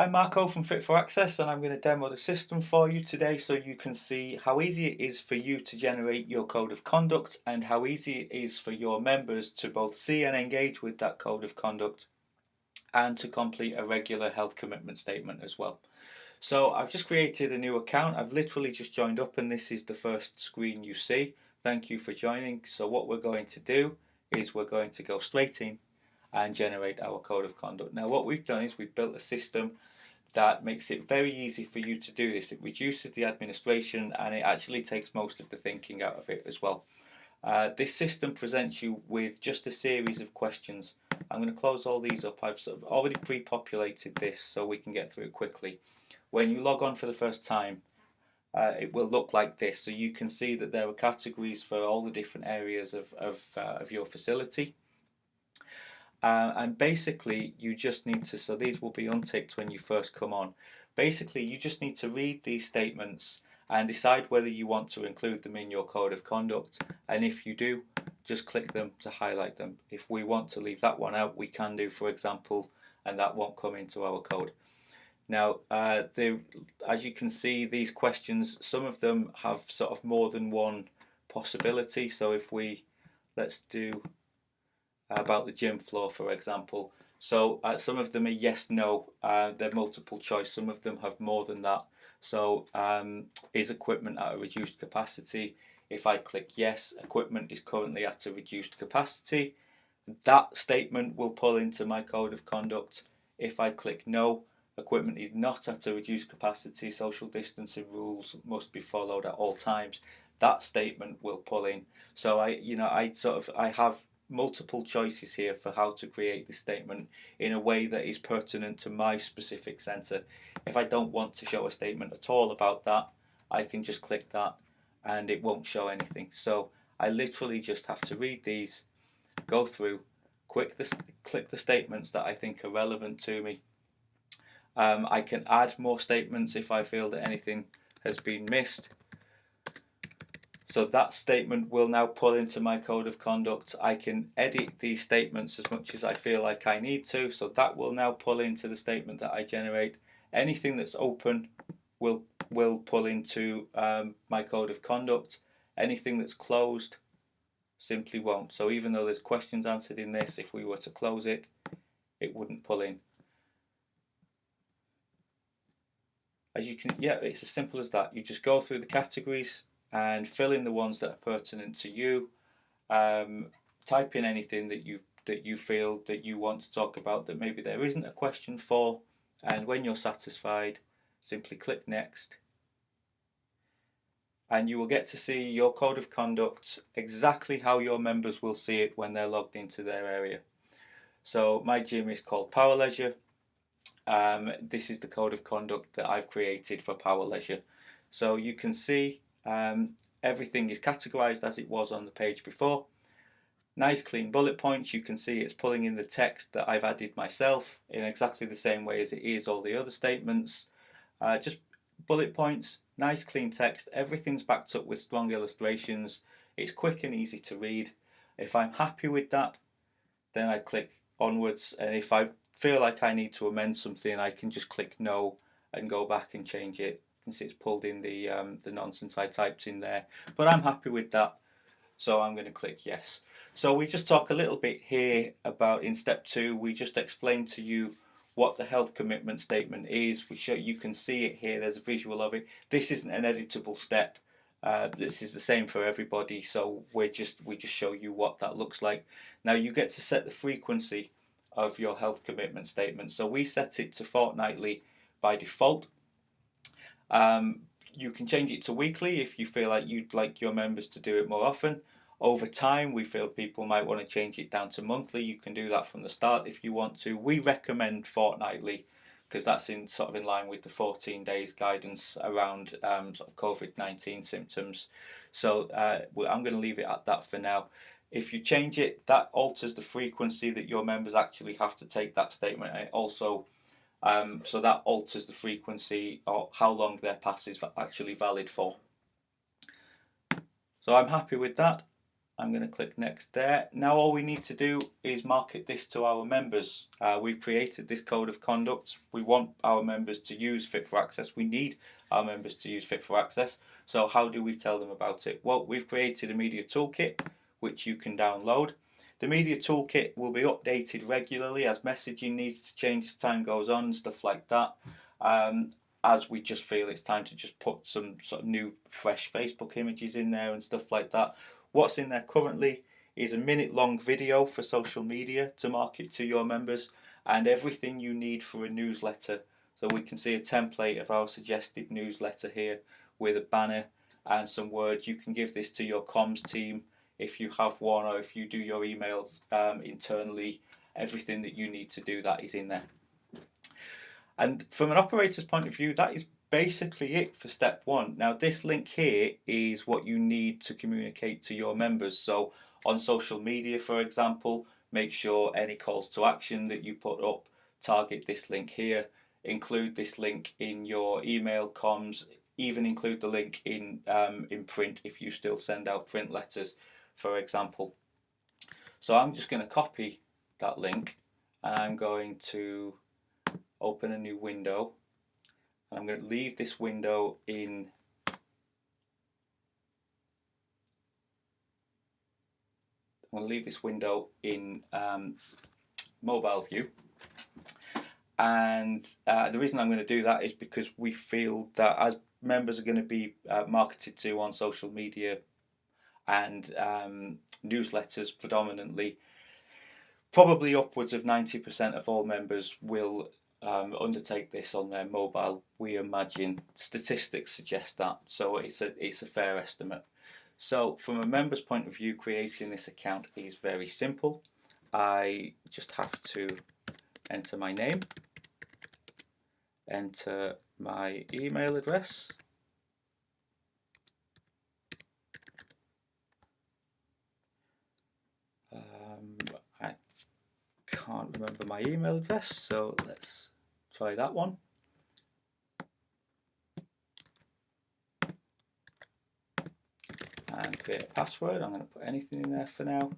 I'm Marco from Fit4Access, and I'm going to demo the system for you today so you can see how easy it is for you to generate your code of conduct and how easy it is for your members to both see and engage with that code of conduct and to complete a regular health commitment statement as well. So I've just created a new account. I've literally just joined up and this is the first screen you see. Thank you for joining. So what we're going to do is we're going to go straight in and generate our code of conduct. Now what we've done is we've built a system that makes it very easy for you to do this. It reduces the administration and it actually takes most of the thinking out of it as well. This system presents you with just a series of questions. I'm going to close all these up. I've sort of already pre-populated this so we can get through it quickly. When you log on for the first time, it will look like this. So you can see that there are categories for all the different areas of your facility. And basically you just need to, so these will be unticked when you first come on. Basically you just need to read these statements and decide whether you want to include them in your code of conduct, and if you do, just click them to highlight them. If we want to leave that one out, we can do, for example, and that won't come into our code. Now as you can see, these questions, some of them have sort of more than one possibility. So if let's do about the gym floor, for example. So some of them are yes, no, they're multiple choice. Some of them have more than that. So is equipment at a reduced capacity? If I click yes, equipment is currently at a reduced capacity. That statement will pull into my code of conduct. If I click no, equipment is not at a reduced capacity, social distancing rules must be followed at all times. That statement will pull in. So I have multiple choices here for how to create this statement in a way that is pertinent to my specific center. If I don't want to show a statement at all about that, I can just click that and it won't show anything. So I literally just have to read these, go through, click the statements that I think are relevant to me. I can add more statements if I feel that anything has been missed. So that statement will now pull into my code of conduct. I can edit these statements as much as I feel like I need to. So that will now pull into the statement that I generate. Anything that's open will pull into my code of conduct. Anything that's closed simply won't. So even though there's questions answered in this, if we were to close it, it wouldn't pull in. As you can, yeah, it's as simple as that. You just go through the categories and fill in the ones that are pertinent to you. Type in anything that you feel that you want to talk about that maybe there isn't a question for, and when you're satisfied, simply click next. And you will get to see your code of conduct exactly how your members will see it when they're logged into their area. So my gym is called Power Leisure. This is the code of conduct that I've created for Power Leisure. So you can see everything is categorized as it was on the page before. Nice clean bullet points. You can see it's pulling in the text that I've added myself in exactly the same way as it is all the other statements. Just bullet points, nice clean text. Everything's backed up with strong illustrations. It's quick and easy to read. If I'm happy with that, then I click onwards, and if I feel like I need to amend something, I can just click no and go back and change it. You can see it's pulled in the nonsense I typed in there, but I'm happy with that, so I'm going to click yes. So we just talk a little bit here about, in step 2, we just explain to you what the health commitment statement is. We show, you can see it here, there's a visual of it. This isn't an editable step. This is the same for everybody, so we just show you what that looks like. Now you get to set the frequency of your health commitment statement. So we set it to fortnightly by default. You can change it to weekly if you feel like you'd like your members to do it more often. Over time, we feel people might want to change it down to monthly. You can do that from the start if you want to. We recommend fortnightly because that's in line with the 14 days guidance around COVID-19 symptoms. So I'm going to leave it at that for now. If you change it, that alters the frequency that your members actually have to take that statement, and it also so that alters the frequency or how long their pass is actually valid for. So I'm happy with that. I'm going to click next there. Now all we need to do is market this to our members. We've created this code of conduct. We want our members to use Fit4Access. We need our members to use Fit4Access. So how do we tell them about it? Well, we've created a media toolkit which you can download. The media toolkit will be updated regularly as messaging needs to change as time goes on and stuff like that. As we just feel it's time to just put some sort of new fresh Facebook images in there and stuff like that. What's in there currently is a minute-long video for social media to market to your members and everything you need for a newsletter. So we can see a template of our suggested newsletter here with a banner and some words. You can give this to your comms team if you have one, or if you do your emails internally. Everything that you need to do that is in there. And from an operator's point of view, that is basically it for step one. Now this link here is what you need to communicate to your members. So on social media, for example, make sure any calls to action that you put up target this link here. Include this link in your email comms. Even include the link in print if you still send out print letters, for example. So I'm just going to copy that link and I'm going to open a new window. And I'm going to leave this window in mobile view. And the reason I'm going to do that is because we feel that as members are going to be marketed to on social media and newsletters predominantly, probably upwards of 90% of all members will undertake this on their mobile. We imagine statistics suggest that, so it's a fair estimate. So from a member's point of view, creating this account is very simple. I just have to enter my name, enter my email address, I can't remember my email address, so let's try that one. And create a password. I'm going to put anything in there for now.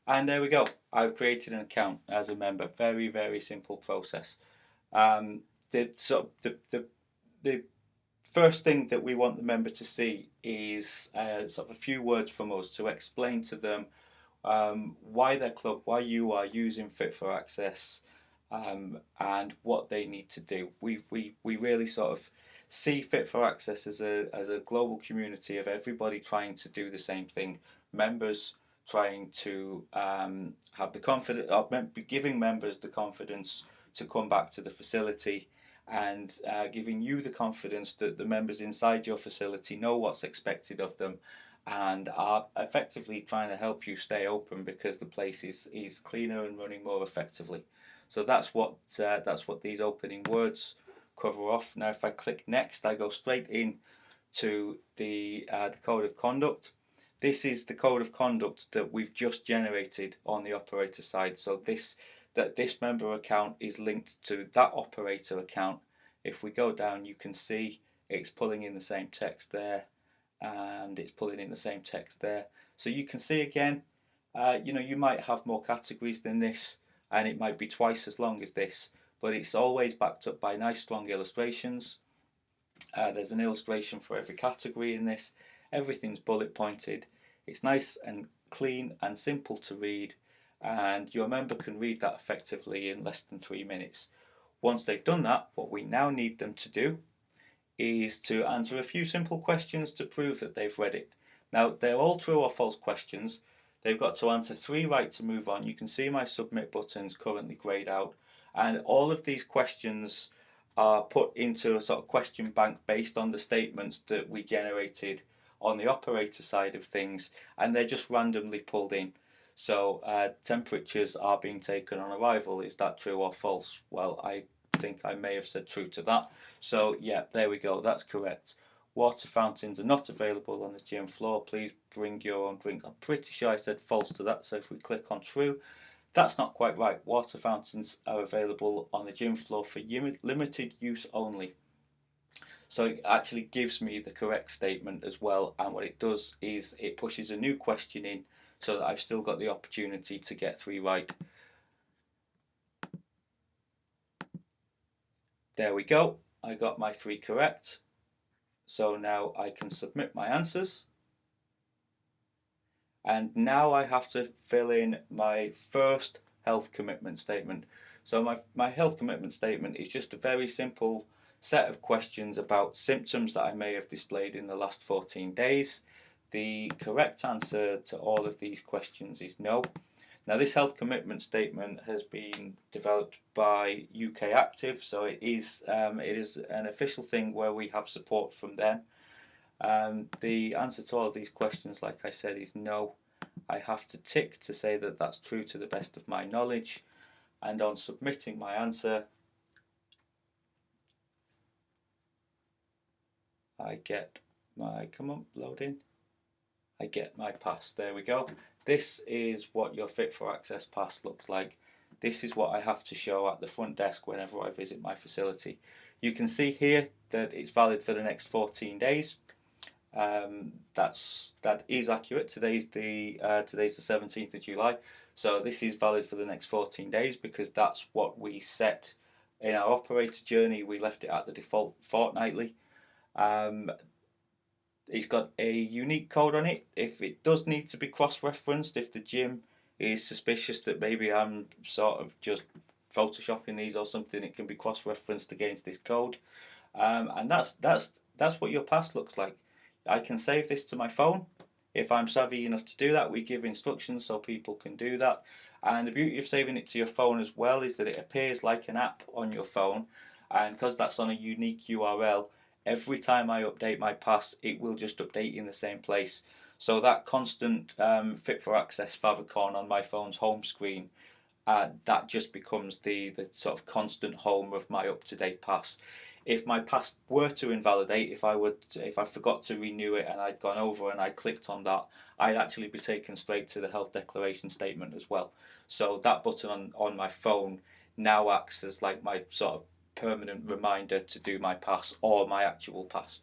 And there we go. I've created an account as a member. Very, very simple process. The first thing that we want the member to see is sort of a few words from us to explain to them why their club, why you are using Fit4Access, and what they need to do. We really sort of see Fit4Access as a global community of everybody trying to do the same thing. Members trying to have the confidence, giving members the confidence to come back to the facility, and giving you the confidence that the members inside your facility know what's expected of them and are effectively trying to help you stay open because the place is cleaner and running more effectively. So that's what these opening words cover off. Now if I click next, I go straight in to the code of conduct. This is the code of conduct that we've just generated on the operator side. So this member account is linked to that operator account. If we go down, you can see it's pulling in the same text there, and it's pulling in the same text there. So you can see again, you might have more categories than this, and it might be twice as long as this, but it's always backed up by nice strong illustrations. There's an illustration for every category in this. Everything's bullet pointed. It's nice and clean and simple to read, and your member can read that effectively in less than 3 minutes. Once they've done that, what we now need them to do is to answer a few simple questions to prove that they've read it. Now, they're all true or false questions. They've got to answer 3 right to move on. You can see my submit buttons currently grayed out, and all of these questions are put into a sort of question bank based on the statements that we generated on the operator side of things, and they're just randomly pulled in. So temperatures are being taken on arrival. Is that true or false? Well, I think I may have said true to that. So yeah, there we go, that's correct. Water fountains are not available on the gym floor. Please bring your own drink. I'm pretty sure I said false to that, so if we click on true, that's not quite right. Water fountains are available on the gym floor for limited use only. So it actually gives me the correct statement as well, and what it does is it pushes a new question in so that I've still got the opportunity to get 3 right. There we go. I got my 3 correct. So now I can submit my answers. And now I have to fill in my first health commitment statement. So my health commitment statement is just a very simple set of questions about symptoms that I may have displayed in the last 14 days. The correct answer to all of these questions is no. Now, this health commitment statement has been developed by UK Active, so it is an official thing where we have support from them. The answer to all of these questions, like I said, is no. I have to tick to say that that's true to the best of my knowledge, and on submitting my answer, I get my, come on, load in. I get my pass. There we go. This is what your Fit4Access pass looks like. This is what I have to show at the front desk whenever I visit my facility. You can see here that it's valid for the next 14 days. That is accurate. Today's the 17th of July, so this is valid for the next 14 days because that's what we set in our operator journey. We left it at the default fortnightly. It's got a unique code on it. If it does need to be cross-referenced, if the gym is suspicious that maybe I'm sort of just photoshopping these or something, it can be cross-referenced against this code. And that's what your pass looks like. I can save this to my phone. If I'm savvy enough to do that, we give instructions so people can do that. And the beauty of saving it to your phone as well is that it appears like an app on your phone, and because that's on a unique URL, every time I update my pass, it will just update in the same place. So that constant Fit4Access favicon on my phone's home screen, that just becomes the sort of constant home of my up-to-date pass. If my pass were to invalidate, if I forgot to renew it and I'd gone over and I clicked on that, I'd actually be taken straight to the health declaration statement as well. So that button on my phone now acts as like my sort of permanent reminder to do my pass or my actual pass.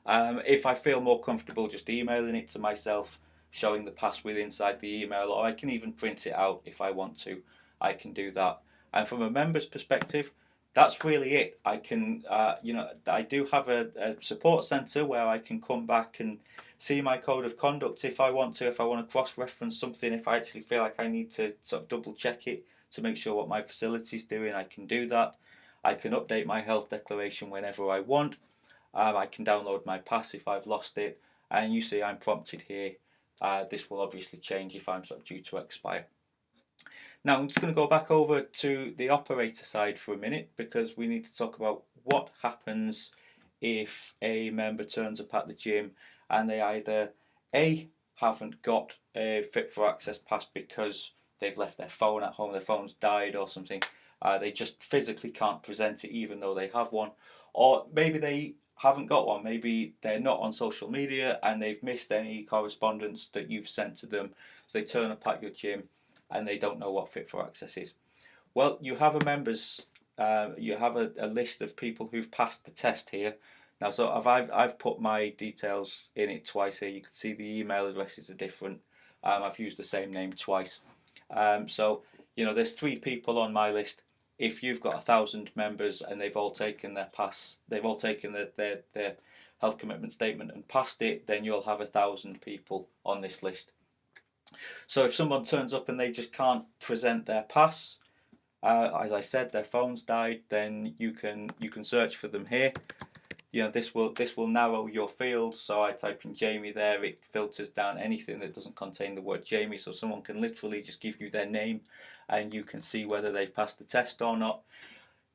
If I feel more comfortable just emailing it to myself, showing the pass with inside the email, or I can even print it out if I want to, I can do that. And from a member's perspective, that's really it. I can, I do have a support centre where I can come back and see my code of conduct if I want to, if I want to cross-reference something, if I actually feel like I need to sort of double check it to make sure what my facility is doing, I can do that. I can update my health declaration whenever I want. I can download my pass if I've lost it, and you see I'm prompted here. This will obviously change if I'm sort of due to expire. Now I'm just going to go back over to the operator side for a minute because we need to talk about what happens if a member turns up at the gym and they either A, haven't got a Fit4Access pass because they've left their phone at home, their phone's died or something, they just physically can't present it even though they have one, or maybe they haven't got one, maybe they're not on social media and they've missed any correspondence that you've sent to them, so they turn up at your gym and they don't know what Fit4Access is. Well, you have a list of people who've passed the test here. Now, so I've put my details in it twice here. You can see the email addresses are different. I've used the same name twice. So there's 3 people on my list. If you've got 1,000 members and they've all taken their pass, they've all taken their health commitment statement and passed it, then you'll have 1,000 people on this list. So if someone turns up and they just can't present their pass, as I said, their phone's died, then you can search for them here. This will narrow your field. So I type in Jamie there, it filters down anything that doesn't contain the word Jamie, so someone can literally just give you their name and you can see whether they've passed the test or not.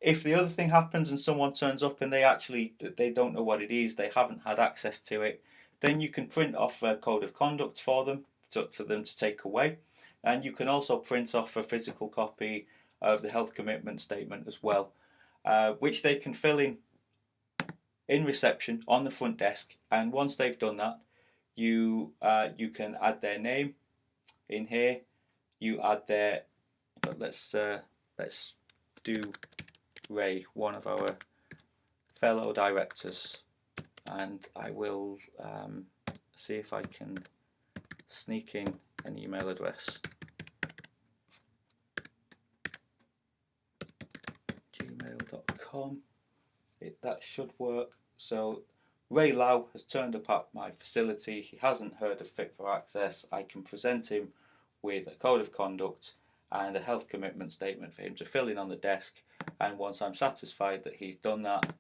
If the other thing happens and someone turns up and they don't know what it is, they haven't had access to it, then you can print off a code of conduct for them to take away, and you can also print off a physical copy of the health commitment statement as well, which they can fill in in reception on the front desk, and once they've done that, you can add their name in here. You add their, let's do Ray, one of our fellow directors, and I will see if I can sneak in an email address. gmail.com. That should work. So Ray Lau has turned up at my facility. He hasn't heard of Fit4Access. I can present him with a code of conduct and a health commitment statement for him to fill in on the desk, and once I'm satisfied that he's done that,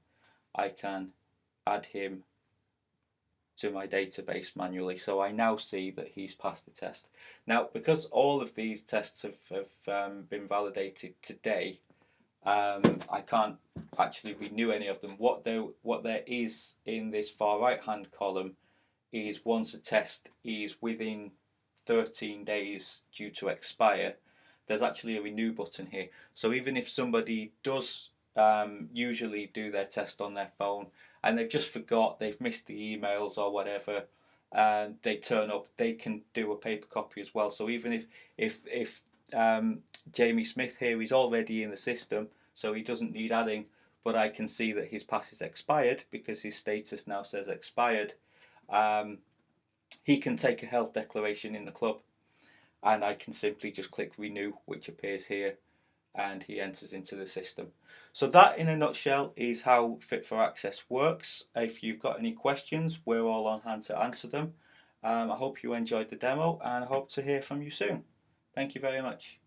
I can add him to my database manually. So I now see that he's passed the test. Now, because all of these tests have been validated today, I can't actually renew any of them. What there is in this far right hand column is once a test is within 13 days due to expire, there's actually a renew button here. So even if somebody does usually do their test on their phone and they've just forgot, they've missed the emails or whatever, and they turn up, they can do a paper copy as well. So even if Jamie Smith here is already in the system, so he doesn't need adding, but I can see that his pass is expired because his status now says expired, he can take a health declaration in the club, and I can simply just click renew, which appears here, and he enters into the system. So that in a nutshell is how Fit4Access works. If you've got any questions, we're all on hand to answer them. I hope you enjoyed the demo, and I hope to hear from you soon. Thank you very much.